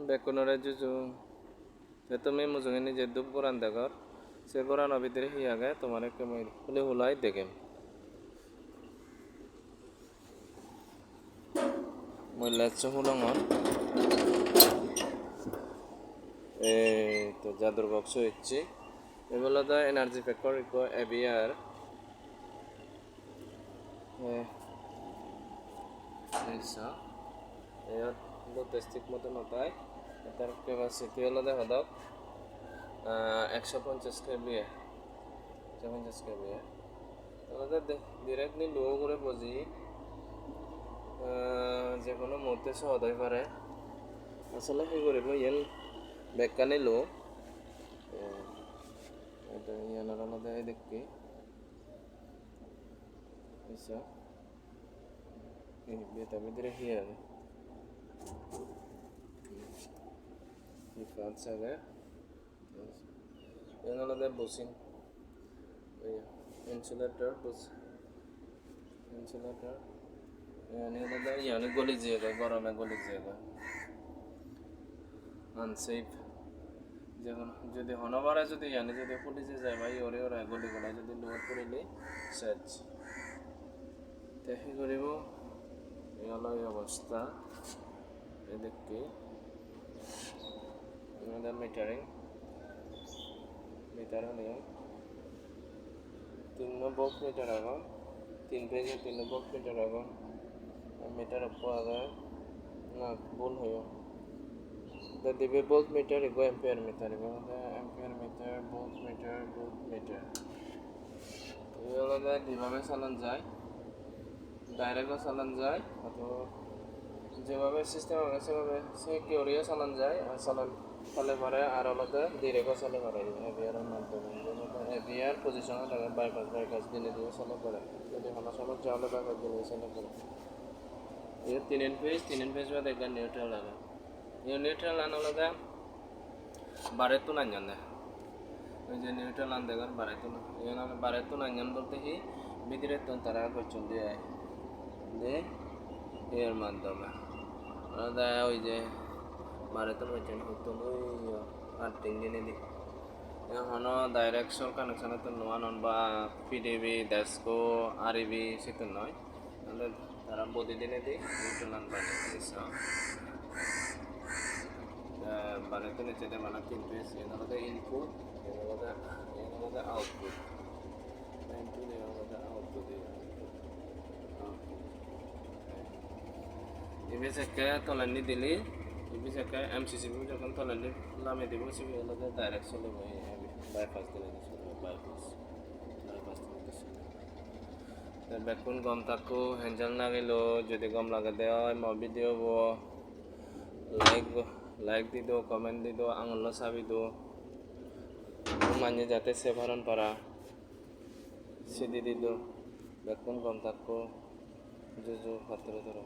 bekunore juju তুমি মুজুঙে নিজে দুপ কোরআন দেখর সে কোরআন ভিতরে হিয়াগে তোমার কেমন হলে হুলাই দেখেন মূল্যাচ্ছ হুলঙর এই তো জাদুর বক্স হচ্ছে এগুলো তো এনার্জি ফ্যাক্টর ইকো এবিআর এইসা এর টেস্টিক মতো নতায় তার ক্যাপাসিটি হলো দেখো দাও 150 কেবিএ 150 কেবিএ তাহলে ডিরেক্টলি লো করে বুঝি যে কোনো মুহূর্তে সহজ হয়ে পারে আসলে সেই কৰিব ইয়ান বেকানে লো এটা ইয়ানার আলাদা দেখি আচ্ছা এই বেটা ভিতরে হিয়ার ইফাত সাগে ইয়ান আলাদা বসিন ইনসুলেটর বস ইনসুলেটর यानी आलादा यानी गली जाएगा गरमे गली जाएगा আনসেফ যখন যদি হনবারে যদি ইয়ানি যদি পুলিশে যায় ভাই ওরে ওরা গলি গলা যদি লোয়ার করিলে সেট দেখি করিব এই হলো এই অবস্থা এই দেখি আমাদের মিটারিং মিটার হলে 3 বক্স মিটার আগে 3 পেজে 3 বক্স মিটার আগে मीटर आपको आ गया ना बोल हो द दिव्य बोल्ट मीटर इको एम्पियर मीटर इको एम्पियर मीटर बोल्ट मीटर ये वाला যেভাবে চালান যায় ডাইরেক্টও চালান যায় অথবা যেভাবে সিস্টেম আছে সেভাবে সিকিউরিটিও চালান যায় আর চালান চলে পারে আর আলাদা ডিরেক্টও চলে পারে এবিআরের মাধ্যমে এবিআর পজিশনে লাগে বাইপাস দিনে দিয়ে চলে পারে যদি কোনো সময় যাওয়ালে বাইপাস দিনে চলে পারে ये 3 पेज में देखा न्यूट्रल लगा ये न्यूट्रल आने लगा बारे तो ना जाने ये न्यूट्रल आने देखा बारे तो ना जान बोलते ही बिदरे तो तरह को चुन दिया है दे एयर माध्यम में अदा वही जे बारे तो मैं चुन तो वो आर्टिंग ने दी यहाँ ना डायरेक्ट शॉर्ट कनेक्शन तो नॉन ऑन बा पीडीबी डेस्को आरईबी से तो नॉय তারা প্রতিদিনে দিই নিউট্রাল বানিয়েছে বানাতে নিচে বানা 3 পেজ এর মধ্যে ইনপুট এর মধ্যে আউটপুট ইনপুট এর মধ্যে আউটপুট এবে থেকে তলানি দিলি এবে থেকে এমসিসিবি যখন তলানি নামে দিব সিবি এর মধ্যে ডাইরেক্ট চলে বাইপাস দিলে বাইপাস বেকুন গম তাকো হ্যান্ডেল নাগিল যদি গম লাগে দেওয়া মো ভিডিও লাইক দি দো কমেন্ট দি দো আঙুল চাবি দো মানে যাতে সেভারন পারা সিদি দি দো বেকুন গম তাকো জুজু পাত্র ধরো